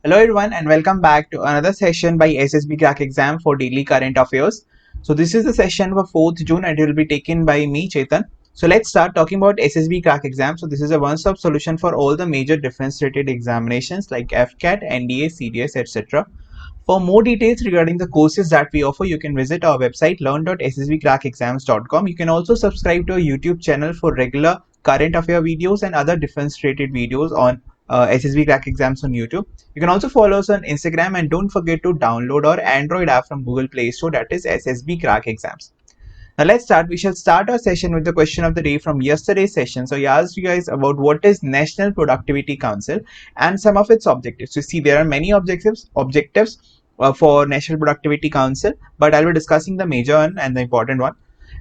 Hello everyone and welcome back to another session by SSB Crack Exam for Daily Current Affairs. So this is the session for 4th June and it will be taken by me, Chetan. So let's start talking about SSB Crack Exam. So this is a one-stop solution for all the major difference-rated examinations like AFCAT, NDA, CDS, etc. For more details regarding the courses that we offer, you can visit our website learn.ssbcrackexams.com. You can also subscribe to our YouTube channel for regular current affair videos and other difference-rated videos on SSB Crack Exams on YouTube. You can also follow us on Instagram and don't forget to download our Android app from Google Play Store, that is SSB Crack Exams. Now let's start. We shall start our session with the question of the day from yesterday's session. So I asked you guys about what is National Productivity Council and some of its objectives. So see, there are many objectives for National Productivity Council, but I'll be discussing the major one and the important one.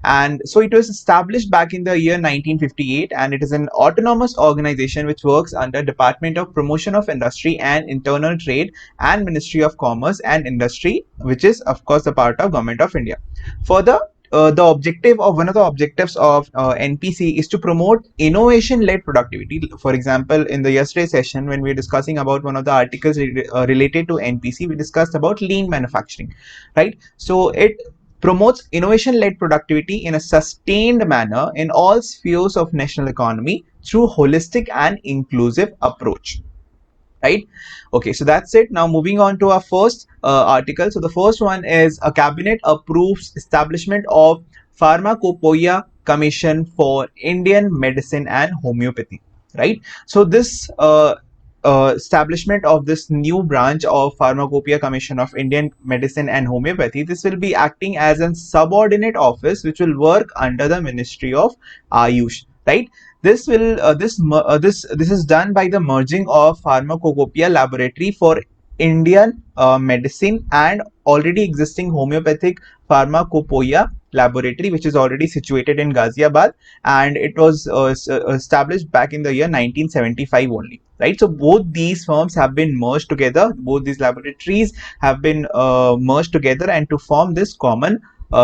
And so it was established back in the year 1958 and it is an autonomous organization which works under Department of Promotion of Industry and Internal Trade and Ministry of Commerce and Industry, which is of course a part of Government of India. Further, the objective of one of the objectives of NPC is to promote innovation-led productivity. For example, in the yesterday session when we were discussing about one of the articles related to NPC, we discussed about lean manufacturing, right? So it promotes innovation-led productivity in a sustained manner in all spheres of national economy through holistic and inclusive approach. Right? Okay, so that's it. Now moving on to our first article. So the first one is a cabinet approves establishment of Pharmacopoeia Commission for Indian Medicine and Homeopathy. Right? So this establishment of this new branch of Pharmacopoeia Commission of Indian Medicine and Homeopathy, this will be acting as a subordinate office which will work under the Ministry of Ayush. Right? This is done by the merging of Pharmacopoeia Laboratory for Indian medicine and already existing homeopathic Pharmacopoeia Laboratory, which is already situated in Ghaziabad, and it was established back in the year 1975 only. Right, so both these firms have been merged together. Both these laboratories have been merged together and to form this common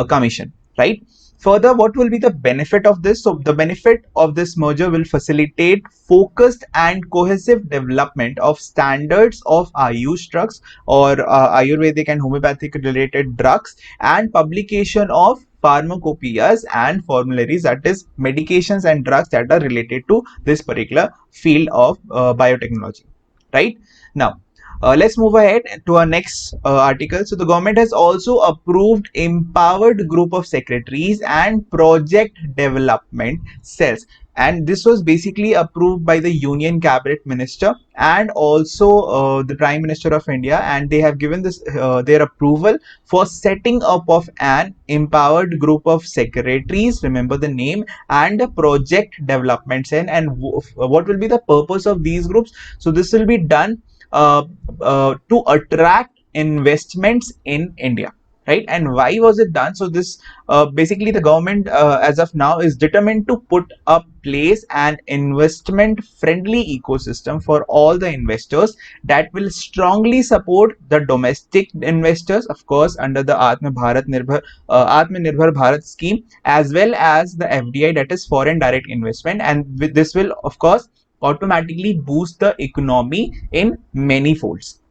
commission. Right. Further, what will be the benefit of this? So the benefit of this merger will facilitate focused and cohesive development of standards of Ayush drugs or Ayurvedic and homeopathic related drugs and publication of pharmacopoeias and formularies, that is medications and drugs that are related to this particular field of biotechnology. Right? Now, let's move ahead to our next article. So the government has also approved empowered group of secretaries and project development cells, and this was basically approved by the Union Cabinet Minister and also the Prime Minister of India, and they have given this their approval for setting up of an empowered group of secretaries, remember the name, and a project development cell. And what will be the purpose of these groups? So this will be done to attract investments in India, right? And why was it done? So this basically the government as of now is determined to put up place an investment friendly ecosystem for all the investors that will strongly support the domestic investors, of course under the Atmanirbhar Bharat scheme, as well as the FDI, that is foreign direct investment, and with this will of course automatically boost the economy in many folds.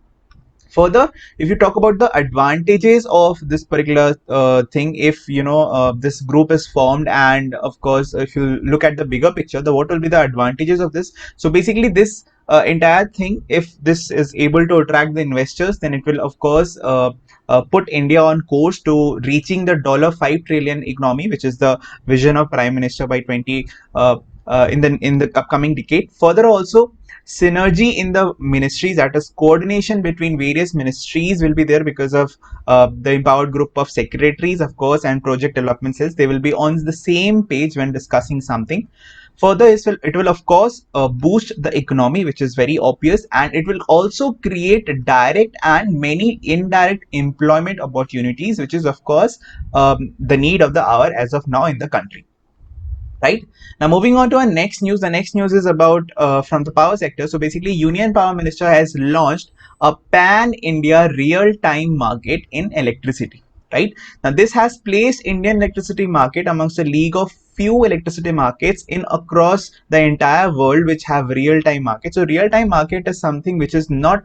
Further, if you talk about the advantages of this particular thing, if this group is formed, and of course if you look at the bigger picture, what will be the advantages of this? So basically this entire thing, if this is able to attract the investors, then it will of course put India on course to reaching the $5 trillion economy, which is the vision of Prime Minister by in the upcoming decade. Further, also synergy in the ministries, that is coordination between various ministries, will be there because of the empowered group of secretaries, of course, and project development cells. They will be on the same page when discussing something. Further, it will of course boost the economy, which is very obvious, and it will also create direct and many indirect employment opportunities, which is of course the need of the hour as of now in the country. Right, now moving on to our next news. The next news is about from the power sector. So basically Union Power Minister has launched a pan-India real-time market in electricity. Right, now this has placed Indian electricity market amongst a league of few electricity markets in across the entire world which have real-time market. So real-time market is something which is not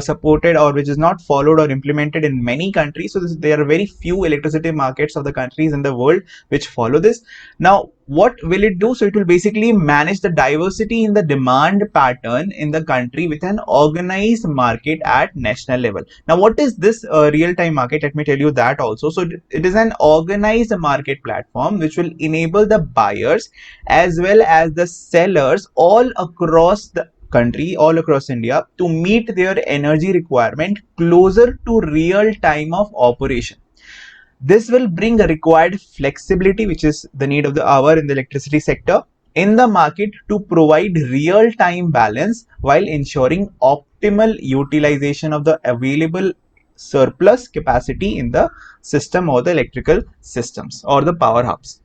supported or which is not followed or implemented in many countries. So there are very few electricity markets of the countries in the world which follow this. Now what will it do? So it will basically manage the diversity in the demand pattern in the country with an organized market at national level. Now what is this real-time market? Let me tell you that also. So it is an organized market platform which will enable the buyers as well as the sellers all across the country, all across India, to meet their energy requirement closer to real time of operation. This will bring a required flexibility, which is the need of the hour in the electricity sector, in the market to provide real-time balance while ensuring optimal utilization of the available surplus capacity in the system or the electrical systems or the power hubs.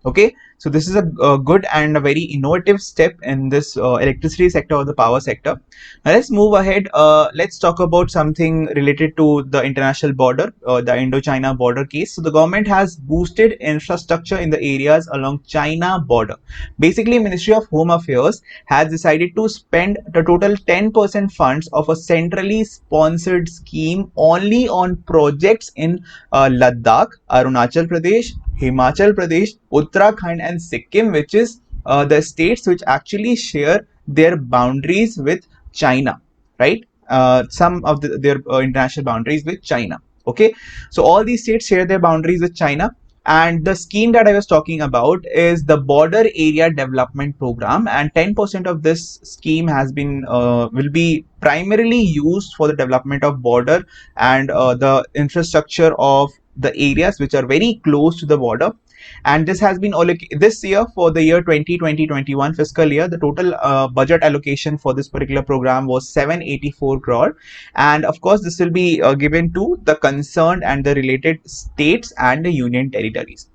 Okay, so this is a good and a very innovative step in this electricity sector or the power sector. Now let's move ahead. Let's talk about something related to the international border, the Indo-China border case. So the government has boosted infrastructure in the areas along China border. Basically, Ministry of Home Affairs has decided to spend the total 10% funds of a centrally sponsored scheme only on projects in Ladakh, Arunachal Pradesh, Himachal Pradesh, Uttarakhand and Sikkim, which is the states which actually share their boundaries with China, right? Some of their international boundaries with China. Okay, so all these states share their boundaries with China, and the scheme that I was talking about is the Border Area Development Program, and 10% of this scheme has been will be primarily used for the development of border and the infrastructure of the areas which are very close to the border. And this has been this year, for the year 2020-21 fiscal year, the total budget allocation for this particular program was 784 crore, and of course this will be given to the concerned and the related states and the union territories.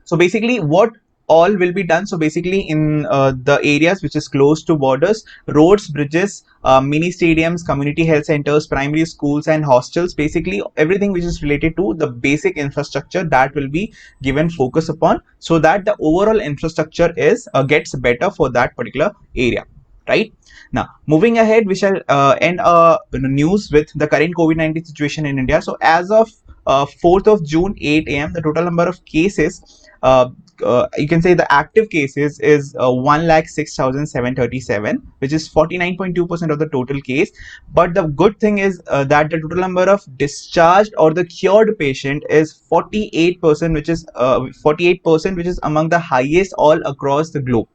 So basically what all will be done? So basically in the areas which is close to borders, roads, bridges, mini stadiums, community health centers, primary schools and hostels, basically everything which is related to the basic infrastructure, that will be given focus upon, so that the overall infrastructure is gets better for that particular area, right? Now moving ahead, we shall end news with the current COVID-19 situation in India. So as of 4th of June 8 a.m. the total number of cases, you can say the active cases is 1,06,737, which is 49.2% of the total case. But the good thing is that the total number of discharged or the cured patient is 48%, which is 48%, which is among the highest all across the globe,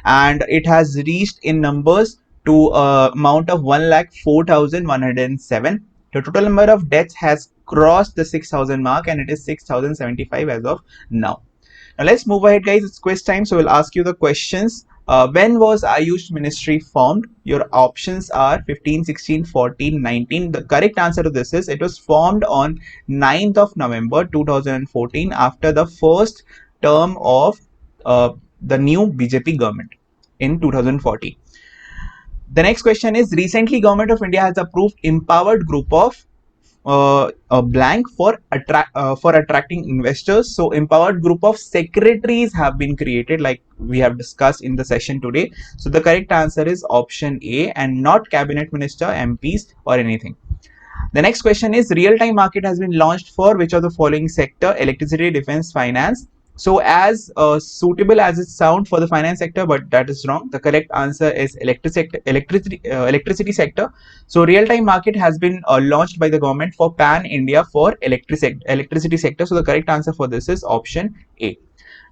and it has reached in numbers to amount of 1,04,107. The total number of deaths has crossed the 6,000 mark, and it is 6,075 as of now. Now let's move ahead, guys. It's quiz time, so we'll ask you the questions. When was Ayush Ministry formed? Your options are 15, 16, 14, 19. The correct answer to this is it was formed on 9th of November 2014 after the first term of the new BJP government in 2014. The next question is, recently Government of India has approved empowered group of a blank for attracting investors. So empowered group of secretaries have been created, like we have discussed in the session today. So the correct answer is option A, and not cabinet minister, MPs or anything. The next question is, real-time market has been launched for which of the following sector? Electricity, defense, finance. So as suitable as it sounds for the finance sector, but that is wrong. The correct answer is electricity sector. So real-time market has been launched by the government for pan-India for electricity sector. So the correct answer for this is option A.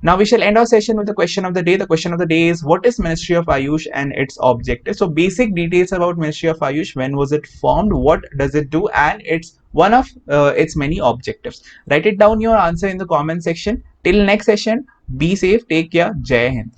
Now we shall end our session with the question of the day. The question of the day is, what is Ministry of Ayush and its objective? So basic details about Ministry of Ayush: when was it formed, what does it do, and it's one of its many objectives. Write it down your answer in the comment section. Till next session, be safe, take care, Jai Hind.